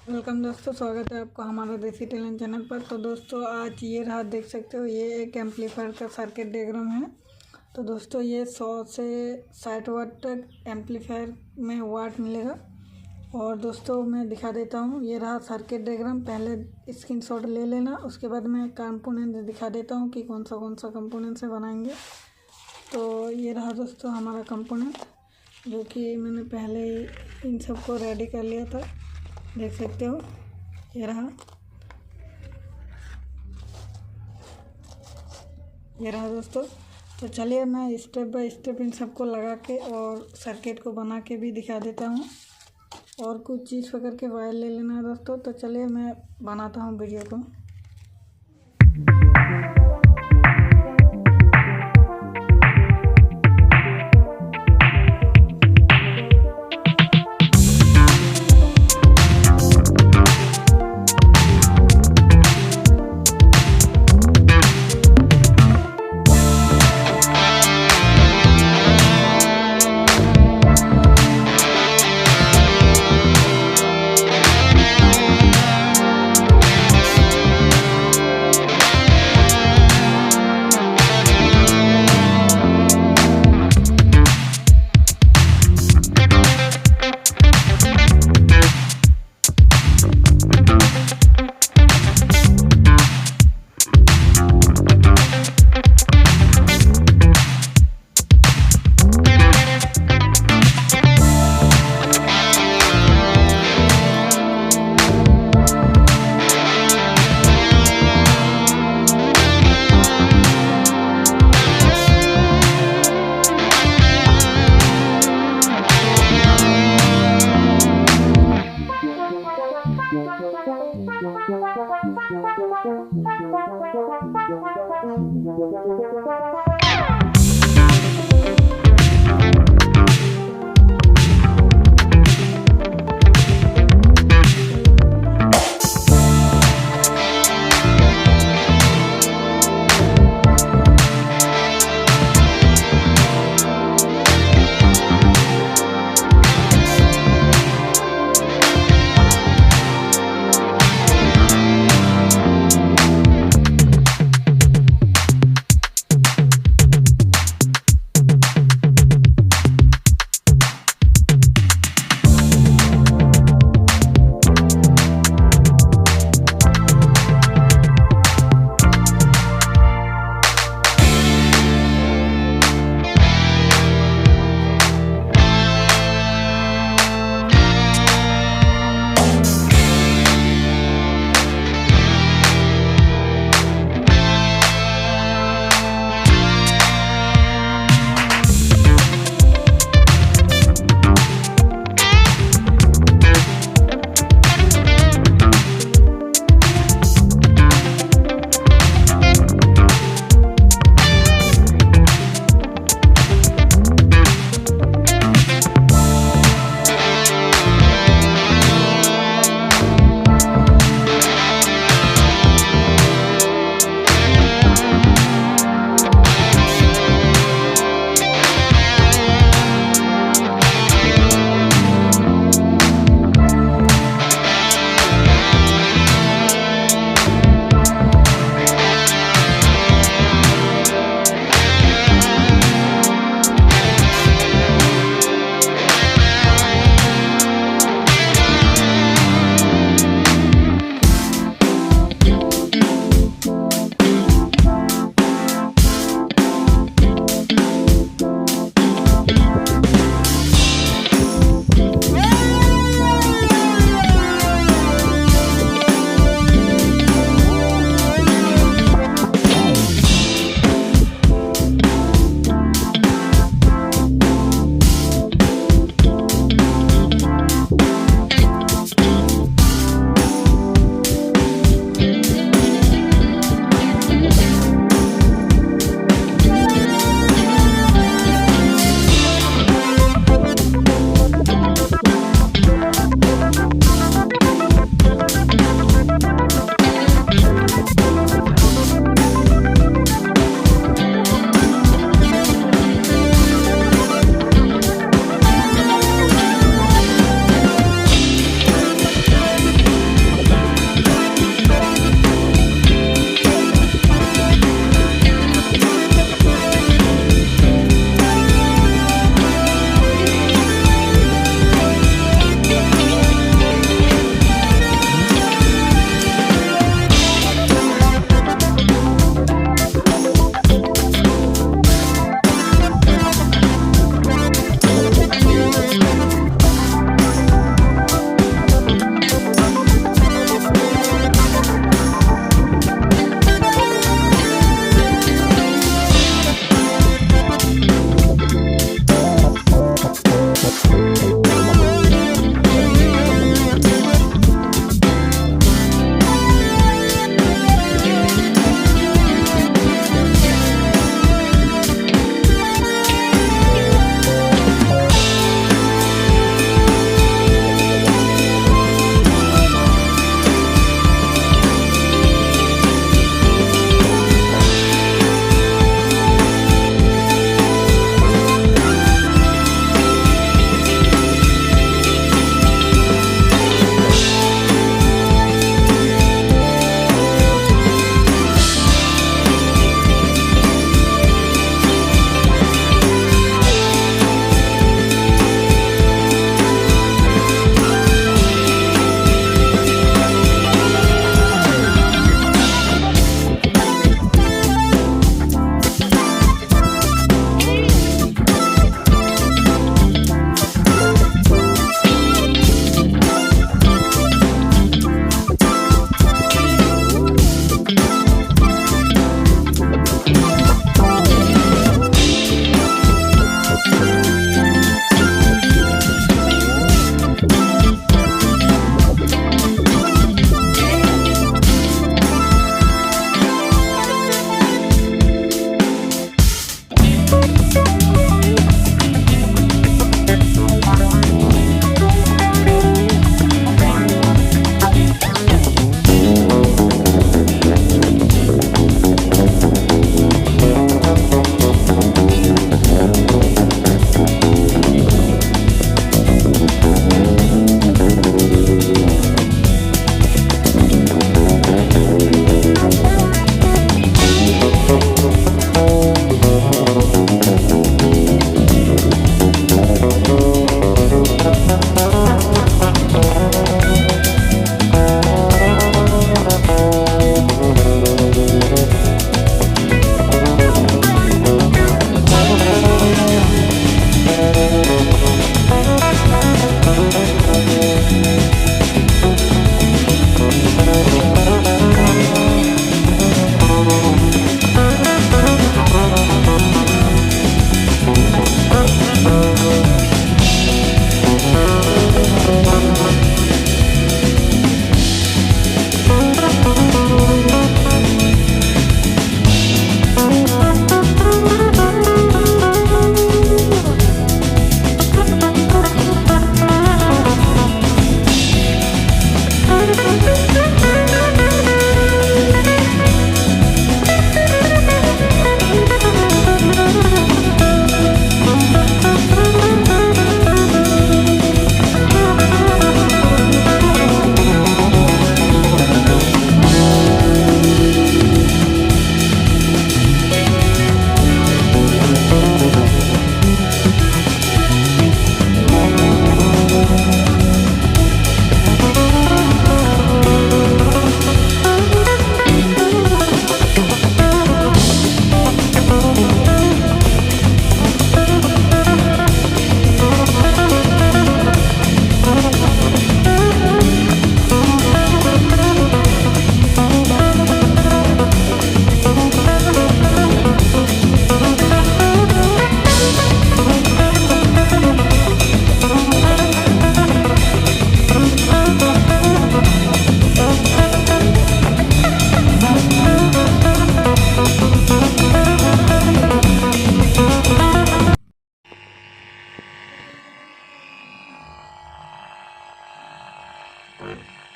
वेलकम दोस्तों, स्वागत है आपका हमारा देसी टैलेंट चैनल पर। तो दोस्तों आज ये रहा, देख सकते हो, ये एक एम्पलीफायर का सर्किट डायग्राम है। तो दोस्तों ये 100 से 60 वाट तक एम्पलीफायर में वाट मिलेगा। और दोस्तों मैं दिखा देता हूँ, ये रहा सर्किट डायग्राम। पहले स्क्रीनशॉट ले लेना, उसके बाद मैं कंपोनेंट दिखा देता हूँ कि कौन सा कंपोनेंट से बनाएंगे। तो ये रहा दोस्तों हमारा कंपोनेंट, जो कि मैंने पहले ही इन सबको रेडी कर लिया था, देख सकते हो। ये रहा दोस्तों। तो चलिए मैं स्टेप बाय स्टेप इन सबको लगा के और सर्किट को बना के भी दिखा देता हूँ। और कुछ चीज़ पकड़ के वायर ले लेना है दोस्तों। तो चलिए मैं बनाता हूँ वीडियो को।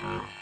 you